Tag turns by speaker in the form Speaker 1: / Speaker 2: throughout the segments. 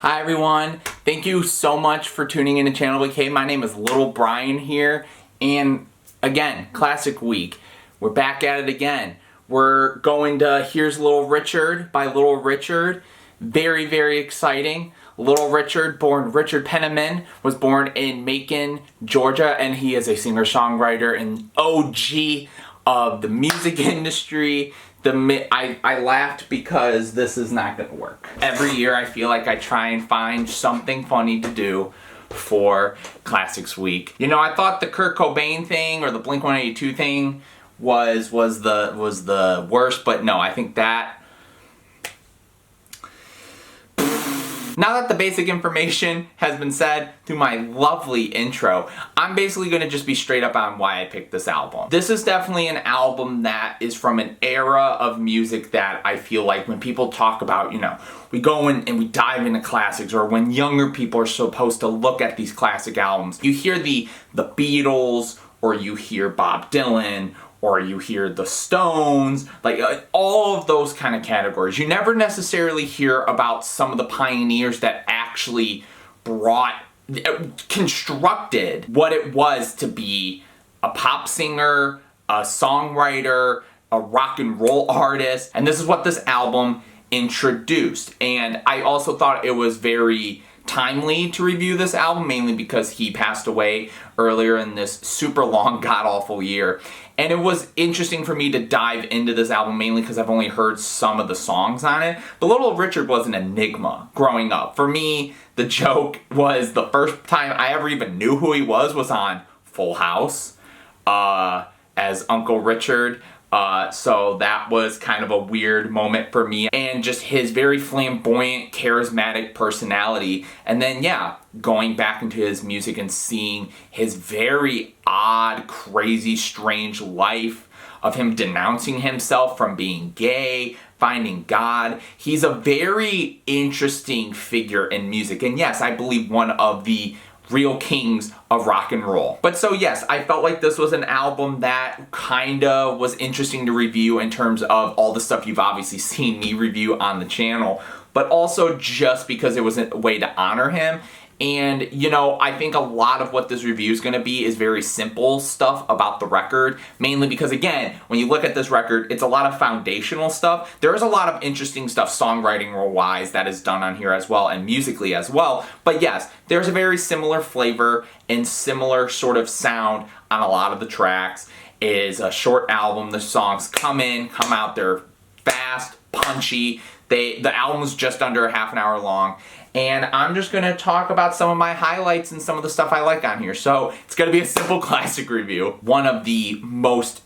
Speaker 1: Hi everyone, thank you so much for tuning in to ChannelBK. My name is Little Brian here, and again, classic week. We're back at it again. We're going to Here's Little Richard by Little Richard. Very, very exciting. Little Richard, born Richard Penniman, was born in Macon, Georgia, and he is a singer-songwriter and OG of the music industry. I laughed because this is not going to work. Every year I feel like I try and find something funny to do for Classics Week. You know, I thought the Kurt Cobain thing or the Blink-182 thing was the worst, but no, I think that... Now that the basic information has been said through my lovely intro, I'm basically going to just be straight up on why I picked this album. This is definitely an album that is from an era of music that I feel like when people talk about, you know, we go in and we dive into classics, or when younger people are supposed to look at these classic albums, you hear the Beatles, or you hear Bob Dylan, or you hear the Stones, like all of those kind of categories. You never necessarily hear about some of the pioneers that actually constructed what it was to be a pop singer, a songwriter, a rock and roll artist, and this is what this album introduced. And I also thought it was very timely to review this album, mainly because he passed away earlier in this super long, god-awful year. And it was interesting for me to dive into this album, mainly because I've only heard some of the songs on it. But Little Richard was an enigma growing up. For me, the joke was the first time I ever even knew who he was on Full House as Uncle Richard. So that was kind of a weird moment for me, and just his very flamboyant, charismatic personality. And then, yeah, going back into his music and seeing his very odd, crazy, strange life of him denouncing himself from being gay, finding God. He's a very interesting figure in music, and yes, I believe one of the real kings of rock and roll. But so yes, I felt like this was an album that kinda was interesting to review in terms of all the stuff you've obviously seen me review on the channel, but also just because it was a way to honor him. And, you know, I think a lot of what this review is going to be is very simple stuff about the record, mainly because, again, when you look at this record, it's a lot of foundational stuff. There is a lot of interesting stuff songwriting-wise that is done on here as well, and musically as well. But yes, there's a very similar flavor and similar sort of sound on a lot of the tracks. It is a short album. The songs come out, they're fast, punchy. The album's just under a half an hour long. And I'm just going to talk about some of my highlights and some of the stuff I like on here. So it's going to be a simple classic review. One of the most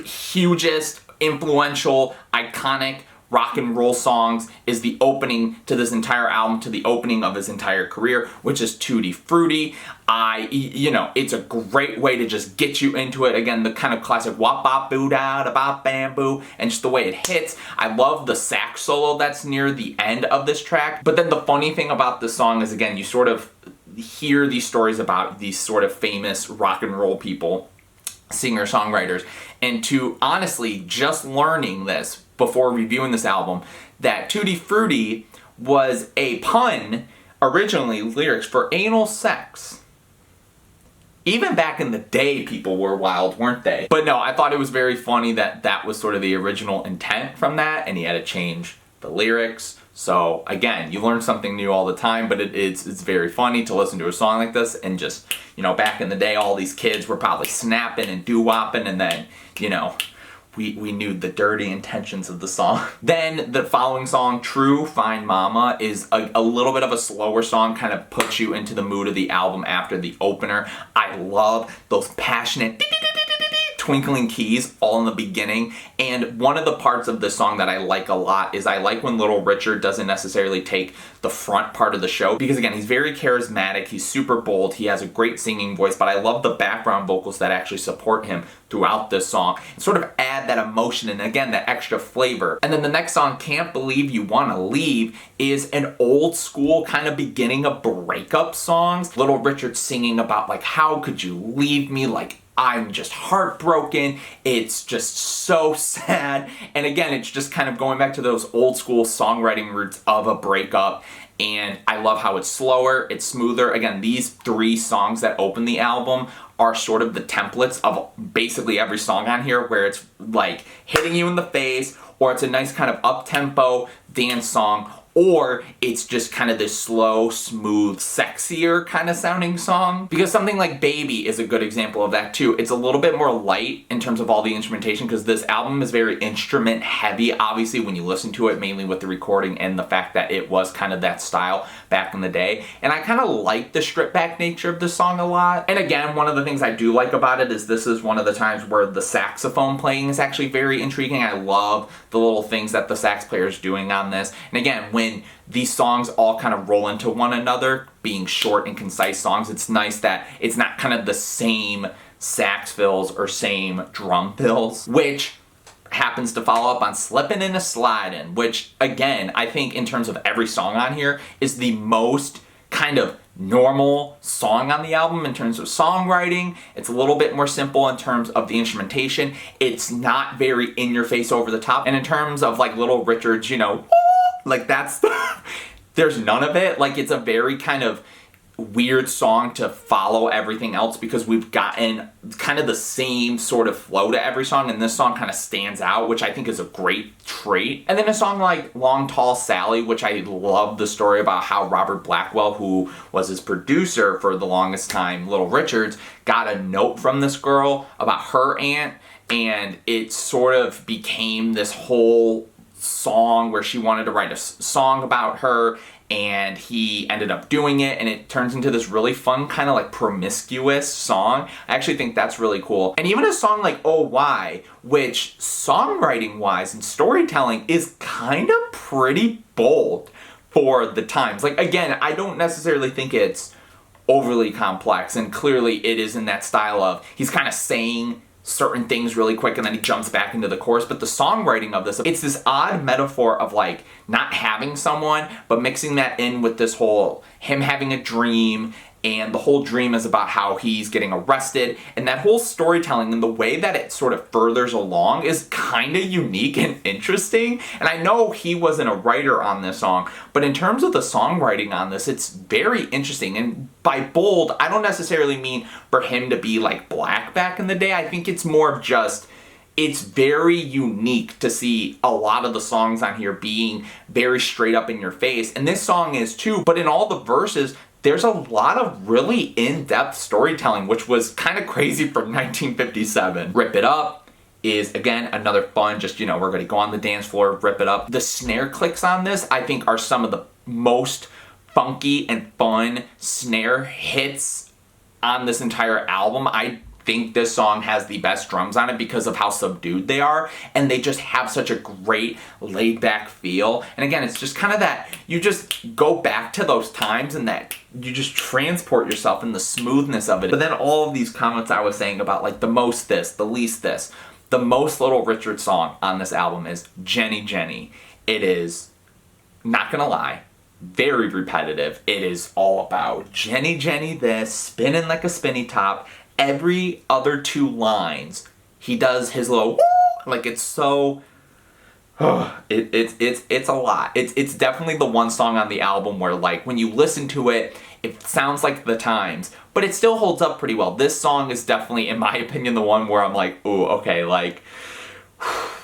Speaker 1: hugest, influential, iconic rock and roll songs is the opening to this entire album, to the opening of his entire career, which is Tutti, Frutti. You know, it's a great way to just get you into it. Again, the kind of classic wop bop boo da da bop bam boo, and just the way it hits. I love the sax solo that's near the end of this track. But then the funny thing about this song is, again, you sort of hear these stories about these sort of famous rock and roll people, singer-songwriters, and to honestly just learning this before reviewing this album, that Tutti Frutti was a pun, originally lyrics for anal sex. Even back in the day, people were wild, weren't they? But no, I thought it was very funny that that was sort of the original intent from that, and he had to change the lyrics. So again, you learn something new all the time, but it's very funny to listen to a song like this and just, you know, back in the day, all these kids were probably snapping and doo-wopping, and then, you know, we knew the dirty intentions of the song. Then the following song, True Fine Mama, is a little bit of a slower song, kind of puts you into the mood of the album after the opener. I love those passionate twinkling keys all in the beginning, and one of the parts of this song that I like a lot is I like when Little Richard doesn't necessarily take the front part of the show, because again, he's very charismatic, he's super bold, he has a great singing voice, but I love the background vocals that actually support him throughout this song and sort of add that emotion and again that extra flavor. And then the next song, Can't Believe You Wanna Leave, is an old school kind of beginning of breakup songs. Little Richard singing about like, how could you leave me, like I'm just heartbroken. It's just so sad. And again, it's just kind of going back to those old school songwriting roots of a breakup. And I love how it's slower, it's smoother. Again, these 3 songs that open the album are sort of the templates of basically every song on here, where it's like hitting you in the face, or it's a nice kind of up-tempo dance song, or it's just kind of this slow, smooth, sexier kind of sounding song. Because something like Baby is a good example of that too. It's a little bit more light in terms of all the instrumentation, because this album is very instrument heavy, obviously, when you listen to it, mainly with the recording and the fact that it was kind of that style back in the day. And I kind of like the stripped back nature of this song a lot. And again, one of the things I do like about it is this is one of the times where the saxophone playing is actually very intriguing. I love the little things that the sax player is doing on this. And again, when these songs all kind of roll into one another, being short and concise songs, it's nice that it's not kind of the same sax fills or same drum fills, which happens to follow up on Slippin' and Slidin', which again, I think in terms of every song on here is the most kind of normal song on the album in terms of songwriting. It's a little bit more simple in terms of the instrumentation. It's not very in your face, over the top. And in terms of like Little Richard's, you know, like that's there's none of it. Like, it's a very kind of weird song to follow everything else, because we've gotten kind of the same sort of flow to every song, and this song kind of stands out, which I think is a great trait. And then a song like Long Tall Sally, which I love the story about how Robert Blackwell, who was his producer for the longest time, Little Richard's, got a note from this girl about her aunt, and it sort of became this whole song where she wanted to write a song about her, and he ended up doing it, and it turns into this really fun kind of like promiscuous song. I actually think that's really cool. And even a song like Oh Why, which songwriting wise and storytelling is kind of pretty bold for the times. Like, again, I don't necessarily think it's overly complex, and clearly it is in that style of he's kind of saying certain things really quick and then he jumps back into the chorus. But the songwriting of this, it's this odd metaphor of like not having someone, but mixing that in with this whole him having a dream, and the whole dream is about how he's getting arrested, and that whole storytelling and the way that it sort of furthers along is kind of unique and interesting. And I know he wasn't a writer on this song, but in terms of the songwriting on this, it's very interesting. And by bold, I don't necessarily mean for him to be like Black back in the day. I think it's more of just, it's very unique to see a lot of the songs on here being very straight up in your face. And this song is too, but in all the verses, there's a lot of really in-depth storytelling, which was kind of crazy for 1957. Rip It Up is, again, another fun, just, you know, we're going to go on the dance floor, rip it up. The snare clicks on this, I think, are some of the most funky and fun snare hits on this entire album. I think this song has the best drums on it because of how subdued they are, and they just have such a great laid back feel. And again, it's just kind of that, you just go back to those times and that you just transport yourself in the smoothness of it. But then all of these comments I was saying about like the most this, the least this, the most Little Richard song on this album is Jenny Jenny. It is, not gonna lie, very repetitive. It is all about Jenny Jenny this, spinning like a spinny top. Every other 2 lines, he does his little woo, like it's so, it's a lot. It's definitely the one song on the album where like when you listen to it, it sounds like the times, but it still holds up pretty well. This song is definitely, in my opinion, the one where I'm like, ooh, okay, like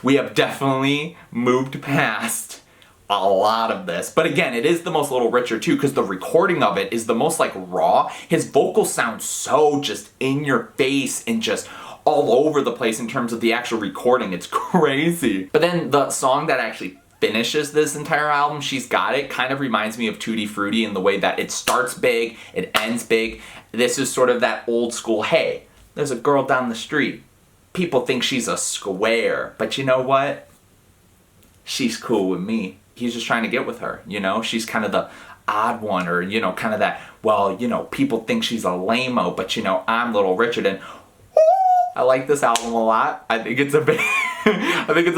Speaker 1: we have definitely moved past a lot of this. But again, it is the most Little Richard too, because the recording of it is the most like raw. His vocals sound so just in your face and just all over the place in terms of the actual recording. It's crazy. But then the song that actually finishes this entire album, She's Got It, kind of reminds me of Tutti Frutti in the way that it starts big, it ends big. This is sort of that old school, hey, there's a girl down the street. People think she's a square, but you know what? She's cool with me. He's just trying to get with her, you know? She's kind of the odd one, or, you know, kind of that, well, you know, people think she's a lame-o, but, you know, I'm Little Richard, and I like this album a lot. I think it's a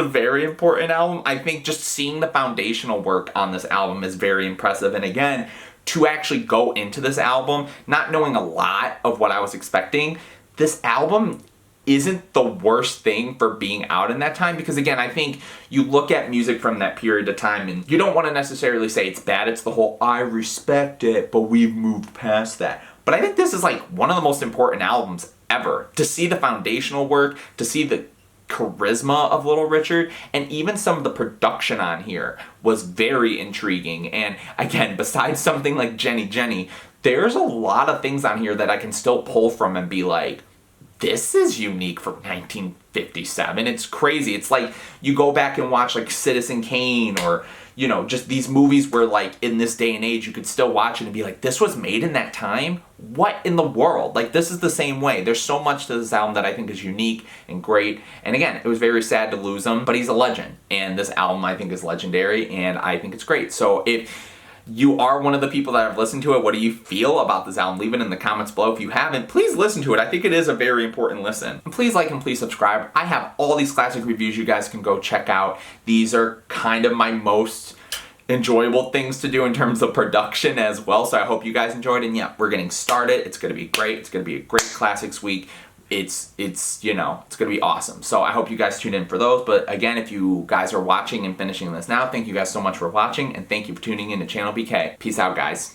Speaker 1: very important album. I think just seeing the foundational work on this album is very impressive. And again, to actually go into this album, not knowing a lot of what I was expecting, this album isn't the worst thing for being out in that time, because again, I think you look at music from that period of time and you don't want to necessarily say it's bad. It's the whole, I respect it, but we've moved past that. But I think this is like one of the most important albums ever. To see the foundational work, to see the charisma of Little Richard, and even some of the production on here was very intriguing. And again, besides something like Jenny Jenny, there's a lot of things on here that I can still pull from and be like, this is unique for 1957. It's crazy. It's like you go back and watch like Citizen Kane, or just these movies where like in this day and age you could still watch it and be like, this was made in that time? What in the world? Like, this is the same way. There's so much to this album that I think is unique and great. And again, it was very sad to lose him, but he's a legend. And this album I think is legendary, and I think it's great. So if you are one of the people that have listened to it, what do you feel about this album? Leave it in the comments below. If you haven't, please listen to it. I think it is a very important listen. And please like and please subscribe. I have all these classic reviews you guys can go check out. These are kind of my most enjoyable things to do in terms of production as well. So I hope you guys enjoyed. And yeah, we're getting started. It's going to be great. It's going to be a great classics week. It's it's going to be awesome. So I hope you guys tune in for those. But again, if you guys are watching and finishing this now, thank you guys so much for watching, and thank you for tuning in to Channel BK. Peace out, guys.